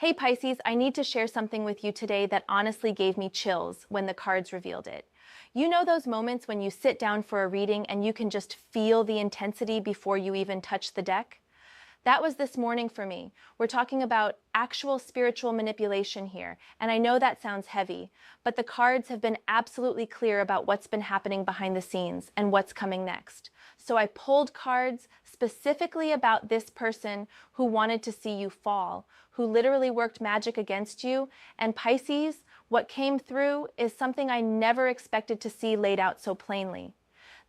Hey Pisces, I need to share something with you today that honestly gave me chills when the cards revealed it. You know those moments when you sit down for a reading and you can just feel the intensity before you even touch the deck? That was this morning for me. We're talking about actual spiritual manipulation here, and I know that sounds heavy, but the cards have been absolutely clear about what's been happening behind the scenes and what's coming next. So I pulled cards specifically about this person who wanted to see you fall, who literally worked magic against you, and Pisces, what came through is something I never expected to see laid out so plainly.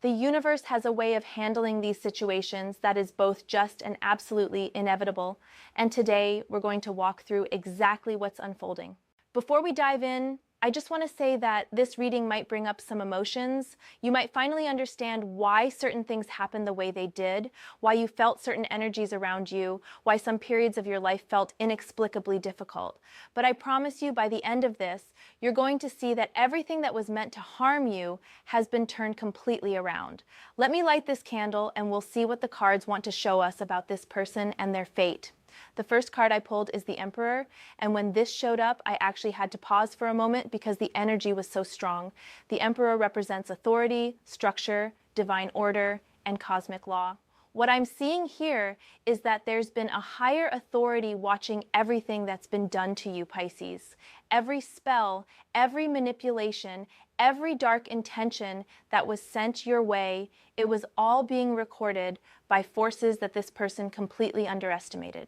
The universe has a way of handling these situations that is both just and absolutely inevitable, and today we're going to walk through exactly what's unfolding. Before we dive in, I just want to say that this reading might bring up some emotions. You might finally understand why certain things happened the way they did, why you felt certain energies around you, why some periods of your life felt inexplicably difficult. But I promise you, by the end of this, you're going to see that everything that was meant to harm you has been turned completely around. Let me light this candle and we'll see what the cards want to show us about this person and their fate. The first card I pulled is the Emperor, and when this showed up, I actually had to pause for a moment because the energy was so strong. The Emperor represents authority, structure, divine order, and cosmic law. What I'm seeing here is that there's been a higher authority watching everything that's been done to you, Pisces. Every spell, every manipulation, every dark intention that was sent your way, it was all being recorded by forces that this person completely underestimated.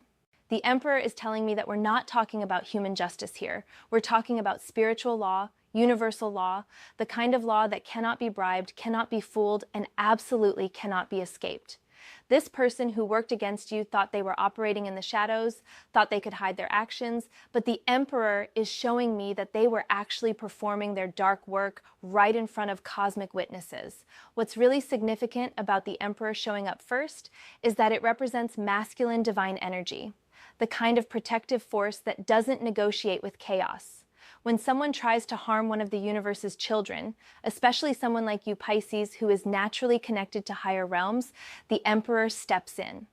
The Emperor is telling me that we're not talking about human justice here. We're talking about spiritual law, universal law, the kind of law that cannot be bribed, cannot be fooled, and absolutely cannot be escaped. This person who worked against you thought they were operating in the shadows, thought they could hide their actions, but the Emperor is showing me that they were actually performing their dark work right in front of cosmic witnesses. What's really significant about the Emperor showing up first is that it represents masculine divine energy, the kind of protective force that doesn't negotiate with chaos. When someone tries to harm one of the universe's children, especially someone like you, Pisces, who is naturally connected to higher realms, the Emperor steps in.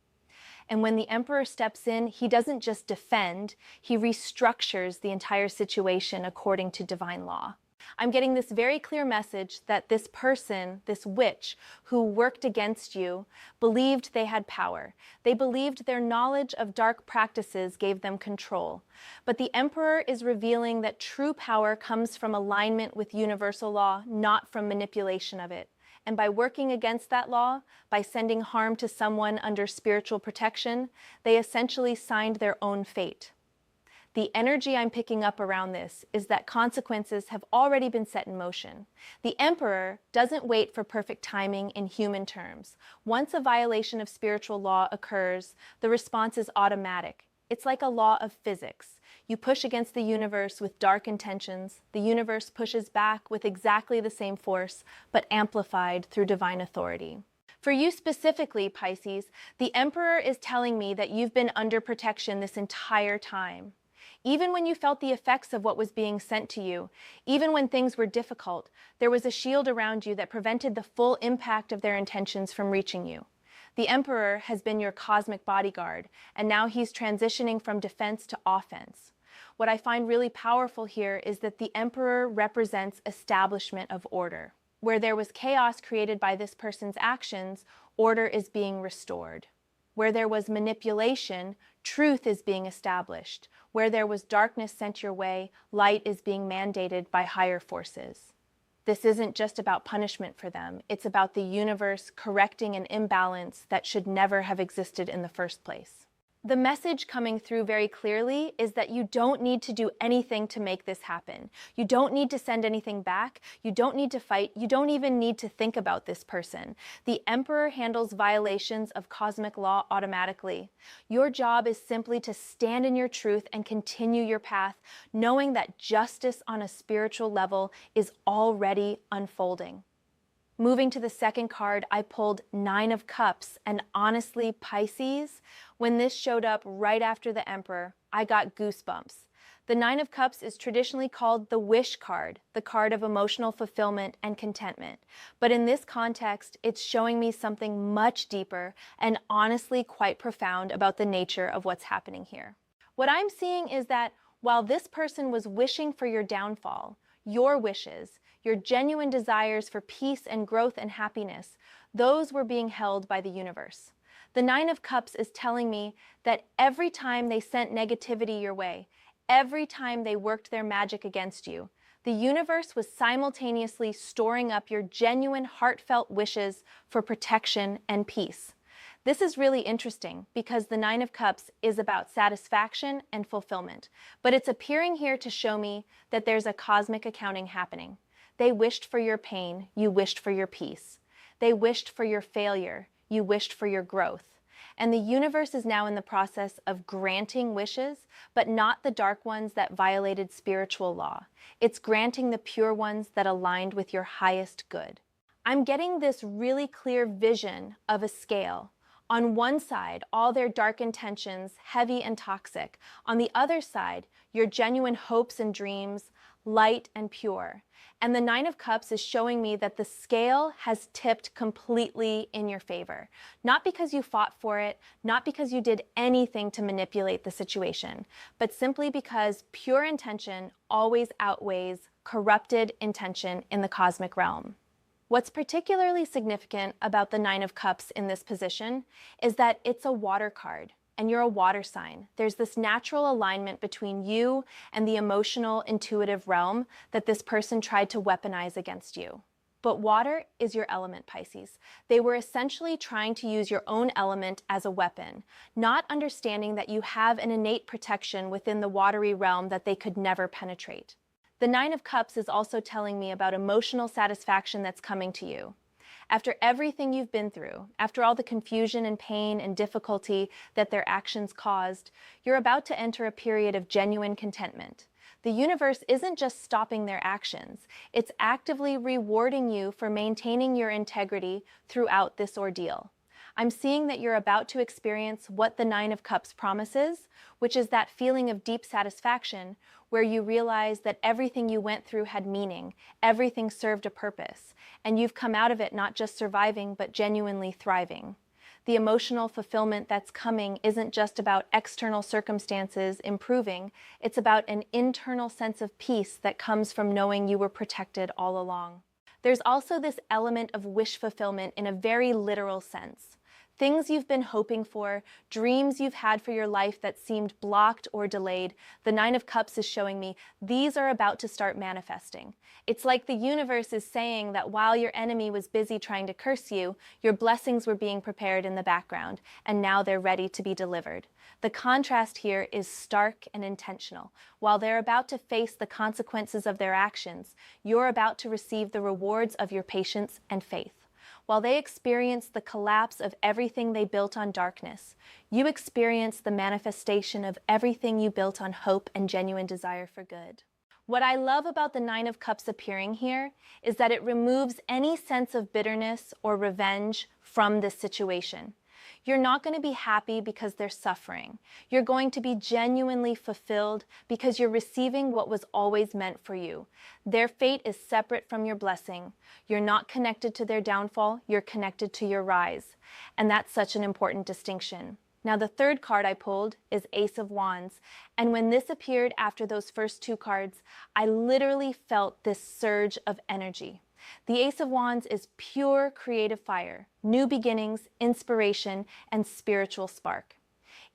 And when the Emperor steps in, he doesn't just defend, he restructures the entire situation according to divine law. I'm getting this very clear message that this person, this witch who worked against you, believed they had power. They believed their knowledge of dark practices gave them control. But the Emperor is revealing that true power comes from alignment with universal law, not from manipulation of it. And by working against that law, by sending harm to someone under spiritual protection, they essentially signed their own fate. The energy I'm picking up around this is that consequences have already been set in motion. The Emperor doesn't wait for perfect timing in human terms. Once a violation of spiritual law occurs, the response is automatic. It's like a law of physics. You push against the universe with dark intentions, the universe pushes back with exactly the same force, but amplified through divine authority. For you specifically, Pisces, the Emperor is telling me that you've been under protection this entire time. Even when you felt the effects of what was being sent to you, even when things were difficult, there was a shield around you that prevented the full impact of their intentions from reaching you. The Emperor has been your cosmic bodyguard, and now he's transitioning from defense to offense. What I find really powerful here is that the Emperor represents establishment of order. Where there was chaos created by this person's actions, order is being restored. Where there was manipulation, truth is being established. Where there was darkness sent your way, light is being mandated by higher forces. This isn't just about punishment for them. It's about the universe correcting an imbalance that should never have existed in the first place. The message coming through very clearly is that you don't need to do anything to make this happen. You don't need to send anything back. You don't need to fight. You don't even need to think about this person. The Emperor handles violations of cosmic law automatically. Your job is simply to stand in your truth and continue your path, knowing that justice on a spiritual level is already unfolding. Moving to the second card, I pulled Nine of Cups, and honestly, Pisces, when this showed up right after the Emperor, I got goosebumps. The Nine of Cups is traditionally called the wish card, the card of emotional fulfillment and contentment. But in this context, it's showing me something much deeper and honestly quite profound about the nature of what's happening here. What I'm seeing is that while this person was wishing for your downfall, your wishes, your genuine desires for peace and growth and happiness, those were being held by the universe. The Nine of Cups is telling me that every time they sent negativity your way, every time they worked their magic against you, the universe was simultaneously storing up your genuine, heartfelt wishes for protection and peace. This is really interesting because the Nine of Cups is about satisfaction and fulfillment, but it's appearing here to show me that there's a cosmic accounting happening. They wished for your pain, you wished for your peace. They wished for your failure, you wished for your growth. And the universe is now in the process of granting wishes, but not the dark ones that violated spiritual law. It's granting the pure ones that aligned with your highest good. I'm getting this really clear vision of a scale. On one side, all their dark intentions, heavy and toxic. On the other side, your genuine hopes and dreams, light and pure. And the Nine of Cups is showing me that the scale has tipped completely in your favor. Not because you fought for it, not because you did anything to manipulate the situation, but simply because pure intention always outweighs corrupted intention in the cosmic realm. What's particularly significant about the Nine of Cups in this position is that it's a water card. And you're a water sign. There's this natural alignment between you and the emotional, intuitive realm that this person tried to weaponize against you. But water is your element, Pisces. They were essentially trying to use your own element as a weapon, not understanding that you have an innate protection within the watery realm that they could never penetrate. The Nine of Cups is also telling me about emotional satisfaction that's coming to you. After everything you've been through, after all the confusion and pain and difficulty that their actions caused, you're about to enter a period of genuine contentment. The universe isn't just stopping their actions, it's actively rewarding you for maintaining your integrity throughout this ordeal. I'm seeing that you're about to experience what the Nine of Cups promises, which is that feeling of deep satisfaction where you realize that everything you went through had meaning, everything served a purpose, and you've come out of it not just surviving, but genuinely thriving. The emotional fulfillment that's coming isn't just about external circumstances improving, it's about an internal sense of peace that comes from knowing you were protected all along. There's also this element of wish fulfillment in a very literal sense. Things you've been hoping for, dreams you've had for your life that seemed blocked or delayed, the Nine of Cups is showing me these are about to start manifesting. It's like the universe is saying that while your enemy was busy trying to curse you, your blessings were being prepared in the background, and now they're ready to be delivered. The contrast here is stark and intentional. While they're about to face the consequences of their actions, you're about to receive the rewards of your patience and faith. While they experience the collapse of everything they built on darkness, you experience the manifestation of everything you built on hope and genuine desire for good. What I love about the Nine of Cups appearing here is that it removes any sense of bitterness or revenge from this situation. You're not going to be happy because they're suffering. You're going to be genuinely fulfilled because you're receiving what was always meant for you. Their fate is separate from your blessing. You're not connected to their downfall, you're connected to your rise. And that's such an important distinction. Now, the third card I pulled is Ace of Wands. And when this appeared after those first two cards, I literally felt this surge of energy. The Ace of Wands is pure creative fire, new beginnings, inspiration, and spiritual spark.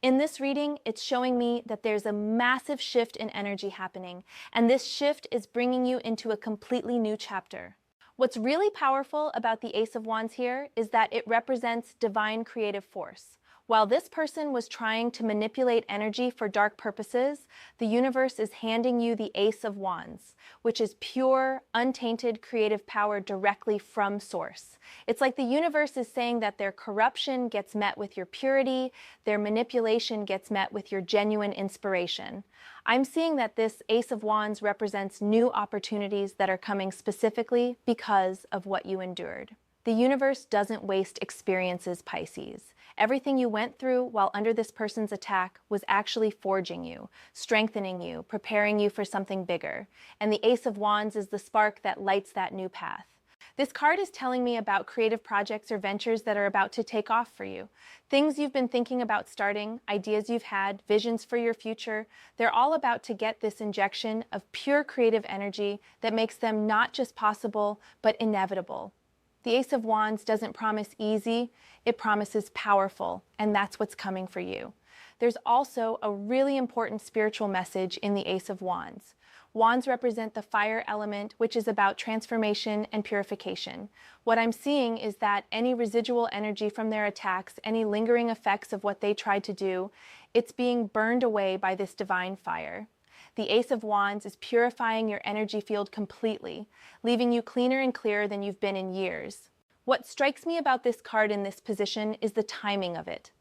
In this reading, it's showing me that there's a massive shift in energy happening, and this shift is bringing you into a completely new chapter. What's really powerful about the Ace of Wands here is that it represents divine creative force. While this person was trying to manipulate energy for dark purposes, the universe is handing you the Ace of Wands, which is pure, untainted creative power directly from source. It's like the universe is saying that their corruption gets met with your purity, their manipulation gets met with your genuine inspiration. I'm seeing that this Ace of Wands represents new opportunities that are coming specifically because of what you endured. The universe doesn't waste experiences, Pisces. Everything you went through while under this person's attack was actually forging you, strengthening you, preparing you for something bigger. And the Ace of Wands is the spark that lights that new path. This card is telling me about creative projects or ventures that are about to take off for you. Things you've been thinking about starting, ideas you've had, visions for your future, they're all about to get this injection of pure creative energy that makes them not just possible, but inevitable. The Ace of Wands doesn't promise easy, it promises powerful, and that's what's coming for you. There's also a really important spiritual message in the Ace of Wands. Wands represent the fire element, which is about transformation and purification. What I'm seeing is that any residual energy from their attacks, any lingering effects of what they tried to do, it's being burned away by this divine fire. The Ace of Wands is purifying your energy field completely, leaving you cleaner and clearer than you've been in years. What strikes me about this card in this position is the timing of it.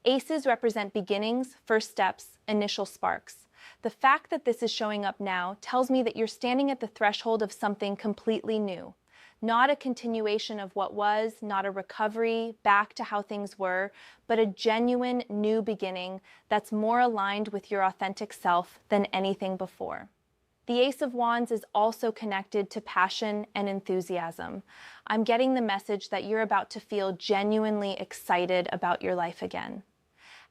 Aces represent beginnings, first steps, initial sparks. The fact that this is showing up now tells me that you're standing at the threshold of something completely new. Not a continuation of what was, not a recovery back to how things were, but a genuine new beginning that's more aligned with your authentic self than anything before. The Ace of Wands is also connected to passion and enthusiasm. I'm getting the message that you're about to feel genuinely excited about your life again.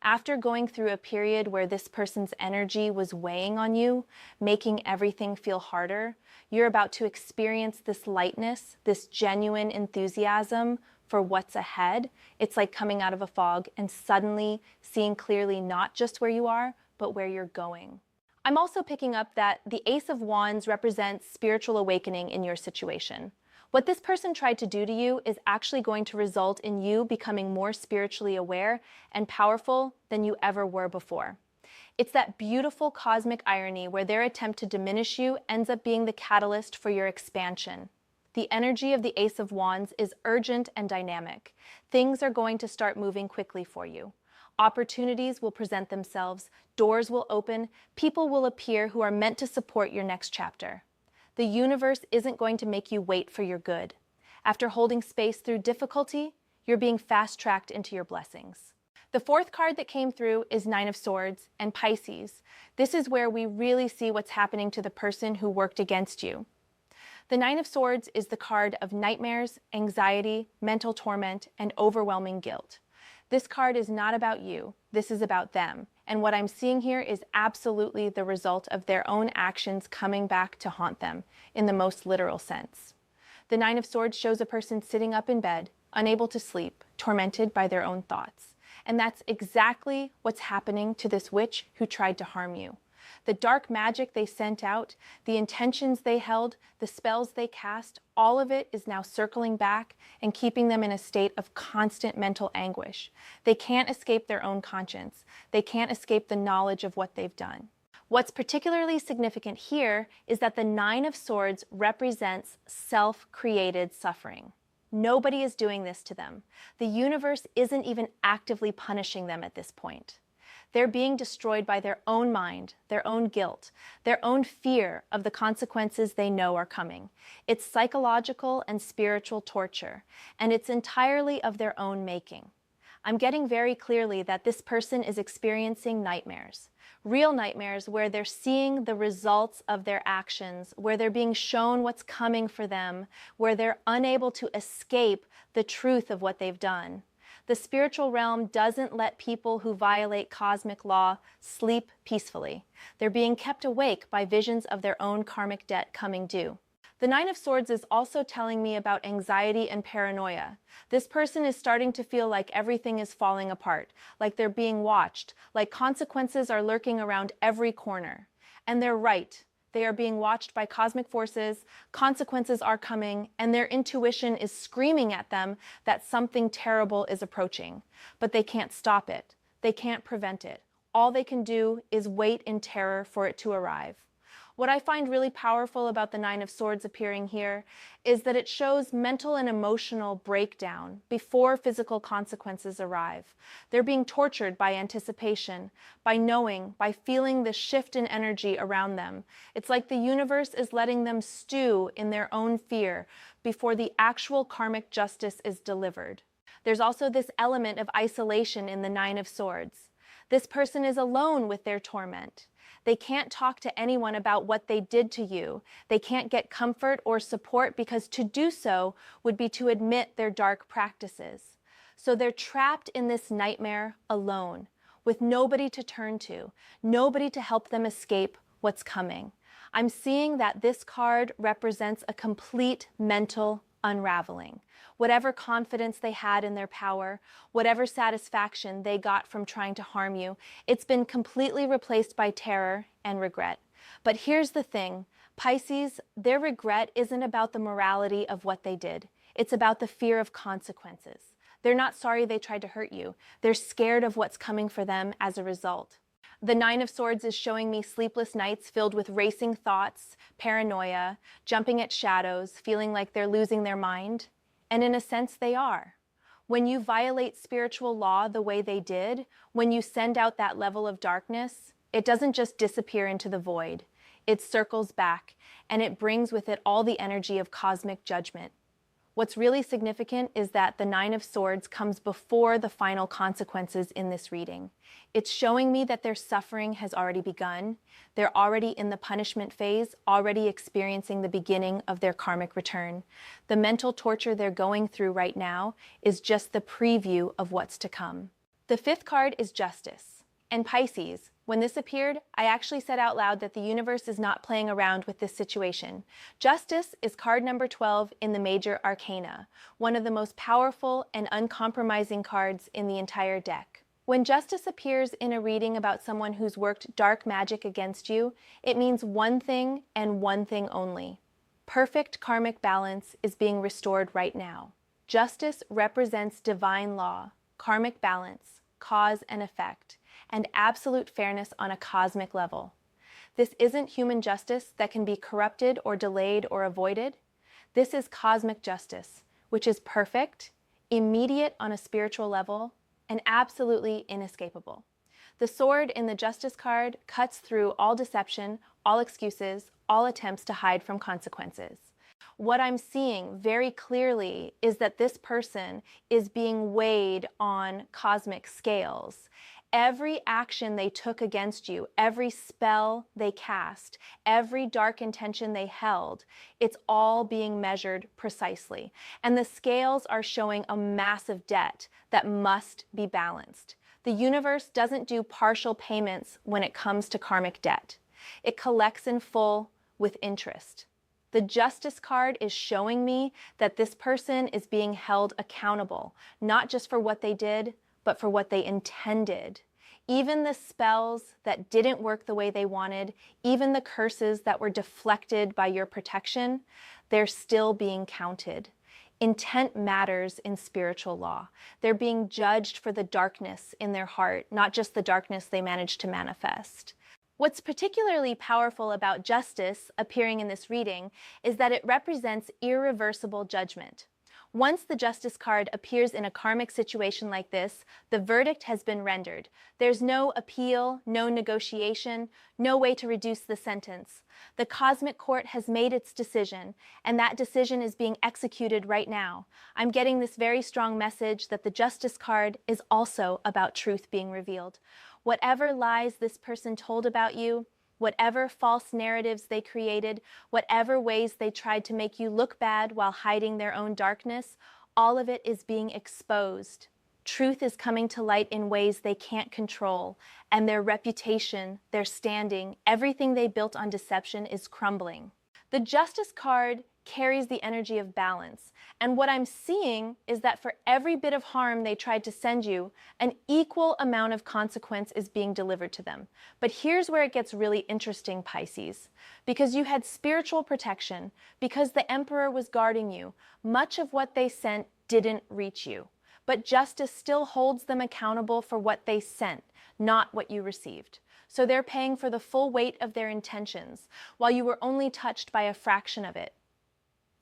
After going through a period where this person's energy was weighing on you, making everything feel harder, you're about to experience this lightness, this genuine enthusiasm for what's ahead. It's like coming out of a fog and suddenly seeing clearly not just where you are, but where you're going. I'm also picking up that the Ace of Wands represents spiritual awakening in your situation. What this person tried to do to you is actually going to result in you becoming more spiritually aware and powerful than you ever were before. It's that beautiful cosmic irony where their attempt to diminish you ends up being the catalyst for your expansion. The energy of the Ace of Wands is urgent and dynamic. Things are going to start moving quickly for you. Opportunities will present themselves, doors will open, people will appear who are meant to support your next chapter. The universe isn't going to make you wait for your good. After holding space through difficulty, you're being fast-tracked into your blessings. The fourth card that came through is Nine of Swords and Pisces. This is where we really see what's happening to the person who worked against you. The Nine of Swords is the card of nightmares, anxiety, mental torment, and overwhelming guilt. This card is not about you, this is about them. And what I'm seeing here is absolutely the result of their own actions coming back to haunt them, in the most literal sense. The Nine of Swords shows a person sitting up in bed, unable to sleep, tormented by their own thoughts. And that's exactly what's happening to this witch who tried to harm you. The dark magic they sent out, the intentions they held, the spells they cast, all of it is now circling back and keeping them in a state of constant mental anguish. They can't escape their own conscience. They can't escape the knowledge of what they've done. What's particularly significant here is that the Nine of Swords represents self-created suffering. Nobody is doing this to them. The universe isn't even actively punishing them at this point. They're being destroyed by their own mind, their own guilt, their own fear of the consequences they know are coming. It's psychological and spiritual torture, and it's entirely of their own making. I'm getting very clearly that this person is experiencing nightmares, real nightmares where they're seeing the results of their actions, where they're being shown what's coming for them, where they're unable to escape the truth of what they've done. The spiritual realm doesn't let people who violate cosmic law sleep peacefully. They're being kept awake by visions of their own karmic debt coming due. The Nine of Swords is also telling me about anxiety and paranoia. This person is starting to feel like everything is falling apart, like they're being watched, like consequences are lurking around every corner. And they're right. They are being watched by cosmic forces, consequences are coming, and their intuition is screaming at them that something terrible is approaching. But they can't stop it. They can't prevent it. All they can do is wait in terror for it to arrive. What I find really powerful about the Nine of Swords appearing here is that it shows mental and emotional breakdown before physical consequences arrive. They're being tortured by anticipation, by knowing, by feeling the shift in energy around them. It's like the universe is letting them stew in their own fear before the actual karmic justice is delivered. There's also this element of isolation in the Nine of Swords. This person is alone with their torment. They can't talk to anyone about what they did to you. They can't get comfort or support because to do so would be to admit their dark practices. So they're trapped in this nightmare alone, with nobody to turn to, nobody to help them escape what's coming. I'm seeing that this card represents a complete mental unraveling. Whatever confidence they had in their power, whatever satisfaction they got from trying to harm you, it's been completely replaced by terror and regret. But here's the thing, Pisces, their regret isn't about the morality of what they did. It's about the fear of consequences. They're not sorry they tried to hurt you. They're scared of what's coming for them as a result. The Nine of Swords is showing me sleepless nights filled with racing thoughts, paranoia, jumping at shadows, feeling like they're losing their mind. And in a sense, they are. When you violate spiritual law the way they did, when you send out that level of darkness, it doesn't just disappear into the void. It circles back, and it brings with it all the energy of cosmic judgment. What's really significant is that the Nine of Swords comes before the final consequences in this reading. It's showing me that their suffering has already begun. They're already in the punishment phase, already experiencing the beginning of their karmic return. The mental torture they're going through right now is just the preview of what's to come. The fifth card is Justice. And Pisces, when this appeared, I actually said out loud that the universe is not playing around with this situation. Justice is card number 12 in the major arcana, one of the most powerful and uncompromising cards in the entire deck. When Justice appears in a reading about someone who's worked dark magic against you, it means one thing and one thing only. Perfect karmic balance is being restored right now. Justice represents divine law, karmic balance, cause and effect, and absolute fairness on a cosmic level. This isn't human justice that can be corrupted or delayed or avoided. This is cosmic justice, which is perfect, immediate on a spiritual level, and absolutely inescapable. The sword in the Justice card cuts through all deception, all excuses, all attempts to hide from consequences. What I'm seeing very clearly is that this person is being weighed on cosmic scales. Every action they took against you, every spell they cast, every dark intention they held, it's all being measured precisely. And the scales are showing a massive debt that must be balanced. The universe doesn't do partial payments when it comes to karmic debt. It collects in full with interest. The Justice card is showing me that this person is being held accountable, not just for what they did, but for what they intended. Even the spells that didn't work the way they wanted, even the curses that were deflected by your protection, they're still being counted. Intent matters in spiritual law. They're being judged for the darkness in their heart, not just the darkness they managed to manifest. What's particularly powerful about Justice appearing in this reading is that it represents irreversible judgment. Once the Justice card appears in a karmic situation like this, the verdict has been rendered. There's no appeal, no negotiation, no way to reduce the sentence. The cosmic court has made its decision, and that decision is being executed right now. I'm getting this very strong message that the Justice card is also about truth being revealed. Whatever lies this person told about you, whatever false narratives they created, whatever ways they tried to make you look bad while hiding their own darkness, all of it is being exposed. Truth is coming to light in ways they can't control, and their reputation, their standing, everything they built on deception is crumbling. The Justice card carries the energy of balance, and what I'm seeing is that for every bit of harm they tried to send you, an equal amount of consequence is being delivered to them. But here's where it gets really interesting, Pisces. Because you had spiritual protection, because the Emperor was guarding you, much of what they sent didn't reach you. But justice still holds them accountable for what they sent, not what you received. So they're paying for the full weight of their intentions, while you were only touched by a fraction of it.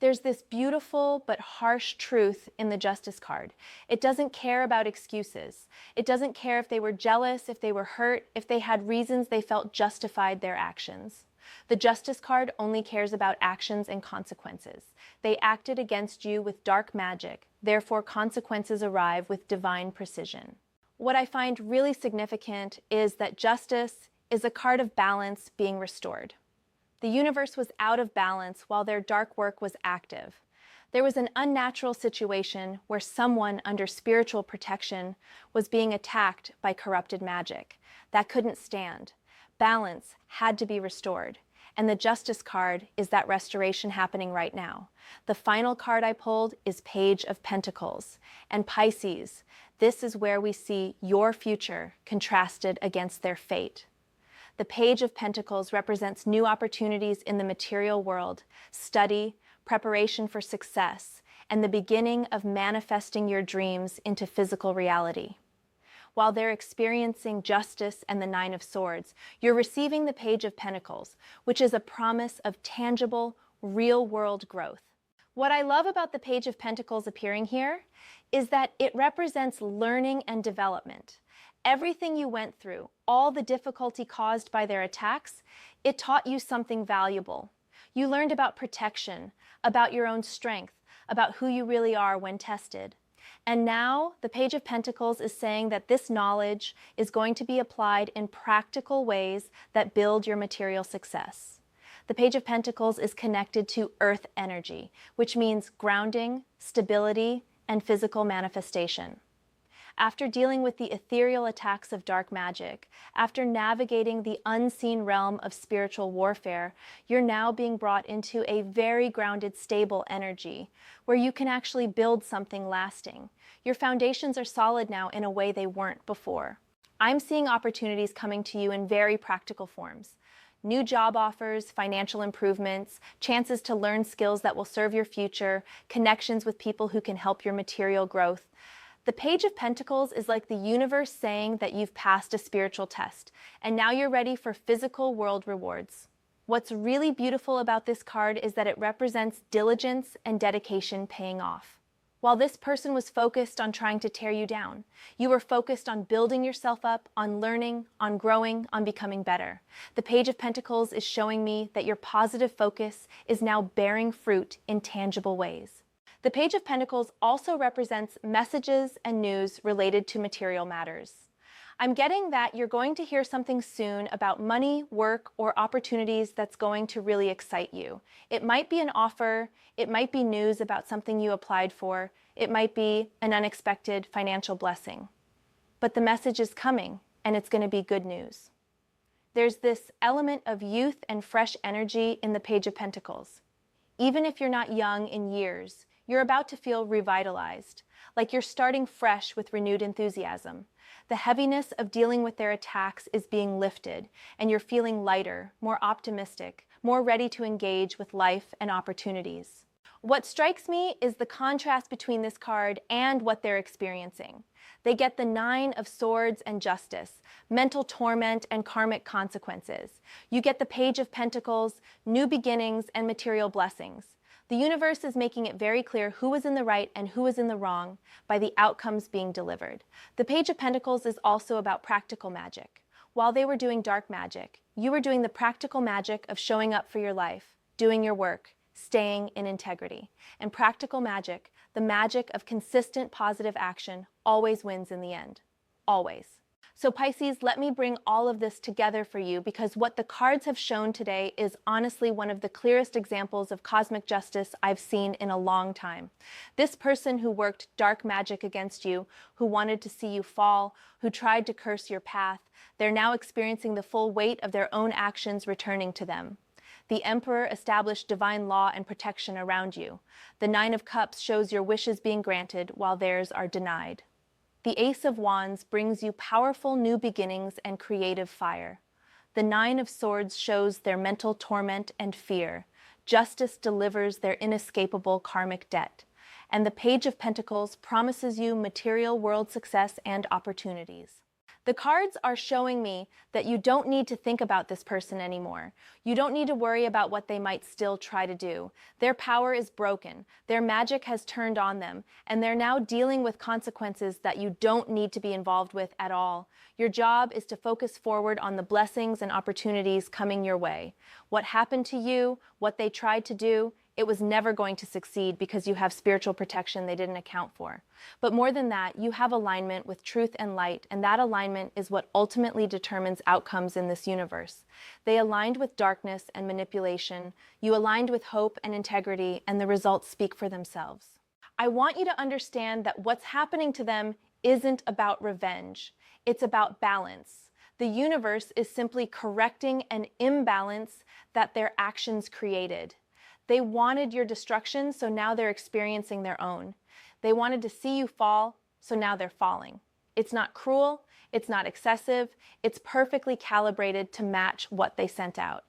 There's this beautiful but harsh truth in the Justice card. It doesn't care about excuses. It doesn't care if they were jealous, if they were hurt, if they had reasons they felt justified their actions. The Justice card only cares about actions and consequences. They acted against you with dark magic, therefore consequences arrive with divine precision. What I find really significant is that justice is a card of balance being restored. The universe was out of balance while their dark work was active. There was an unnatural situation where someone under spiritual protection was being attacked by corrupted magic. That couldn't stand. Balance had to be restored. And the Justice card is that restoration happening right now. The final card I pulled is Page of Pentacles. And Pisces, this is where we see your future contrasted against their fate. The Page of Pentacles represents new opportunities in the material world, study, preparation for success, and the beginning of manifesting your dreams into physical reality. While they're experiencing Justice and the Nine of Swords, you're receiving the Page of Pentacles, which is a promise of tangible, real-world growth. What I love about the Page of Pentacles appearing here is that it represents learning and development. Everything you went through, all the difficulty caused by their attacks, it taught you something valuable. You learned about protection, about your own strength, about who you really are when tested. And now, the Page of Pentacles is saying that this knowledge is going to be applied in practical ways that build your material success. The Page of Pentacles is connected to earth energy, which means grounding, stability, and physical manifestation. After dealing with the ethereal attacks of dark magic, after navigating the unseen realm of spiritual warfare, you're now being brought into a very grounded, stable energy where you can actually build something lasting. Your foundations are solid now in a way they weren't before. I'm seeing opportunities coming to you in very practical forms. New job offers, financial improvements, chances to learn skills that will serve your future, connections with people who can help your material growth. The Page of Pentacles is like the universe saying that you've passed a spiritual test, and now you're ready for physical world rewards. What's really beautiful about this card is that it represents diligence and dedication paying off. While this person was focused on trying to tear you down, you were focused on building yourself up, on learning, on growing, on becoming better. The Page of Pentacles is showing me that your positive focus is now bearing fruit in tangible ways. The Page of Pentacles also represents messages and news related to material matters. I'm getting that you're going to hear something soon about money, work, or opportunities that's going to really excite you. It might be an offer, it might be news about something you applied for, it might be an unexpected financial blessing. But the message is coming, and it's going to be good news. There's this element of youth and fresh energy in the Page of Pentacles. Even if you're not young in years, you're about to feel revitalized, like you're starting fresh with renewed enthusiasm. The heaviness of dealing with their attacks is being lifted, and you're feeling lighter, more optimistic, more ready to engage with life and opportunities. What strikes me is the contrast between this card and what they're experiencing. They get the Nine of Swords and Justice, mental torment and karmic consequences. You get the Page of Pentacles, new beginnings and material blessings. The universe is making it very clear who is in the right and who is in the wrong by the outcomes being delivered. The Page of Pentacles is also about practical magic. While they were doing dark magic, you were doing the practical magic of showing up for your life, doing your work, staying in integrity. And practical magic, the magic of consistent positive action, always wins in the end. Always. So Pisces, let me bring all of this together for you because what the cards have shown today is honestly one of the clearest examples of cosmic justice I've seen in a long time. This person who worked dark magic against you, who wanted to see you fall, who tried to curse your path, they're now experiencing the full weight of their own actions returning to them. The Emperor established divine law and protection around you. The Nine of Cups shows your wishes being granted while theirs are denied. The Ace of Wands brings you powerful new beginnings and creative fire. The Nine of Swords shows their mental torment and fear. Justice delivers their inescapable karmic debt. And the Page of Pentacles promises you material world success and opportunities. The cards are showing me that you don't need to think about this person anymore. You don't need to worry about what they might still try to do. Their power is broken. Their magic has turned on them, and they're now dealing with consequences that you don't need to be involved with at all. Your job is to focus forward on the blessings and opportunities coming your way. What happened to you, what they tried to do, it was never going to succeed because you have spiritual protection they didn't account for. But more than that, you have alignment with truth and light, and that alignment is what ultimately determines outcomes in this universe. They aligned with darkness and manipulation, you aligned with hope and integrity, and the results speak for themselves. I want you to understand that what's happening to them isn't about revenge. It's about balance. The universe is simply correcting an imbalance that their actions created. They wanted your destruction, so now they're experiencing their own. They wanted to see you fall, so now they're falling. It's not cruel, it's not excessive, it's perfectly calibrated to match what they sent out.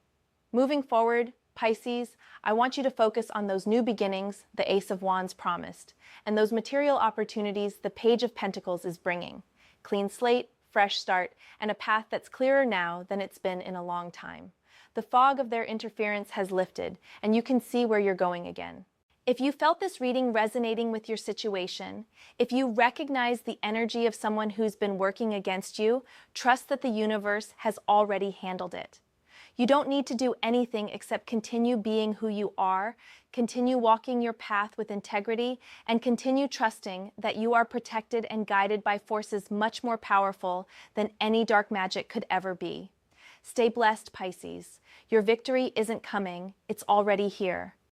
Moving forward, Pisces, I want you to focus on those new beginnings the Ace of Wands promised, and those material opportunities the Page of Pentacles is bringing. Clean slate, fresh start, and a path that's clearer now than it's been in a long time. The fog of their interference has lifted, and you can see where you're going again. If you felt this reading resonating with your situation, if you recognize the energy of someone who's been working against you, trust that the universe has already handled it. You don't need to do anything except continue being who you are, continue walking your path with integrity, and continue trusting that you are protected and guided by forces much more powerful than any dark magic could ever be. Stay blessed, Pisces. Your victory isn't coming, it's already here.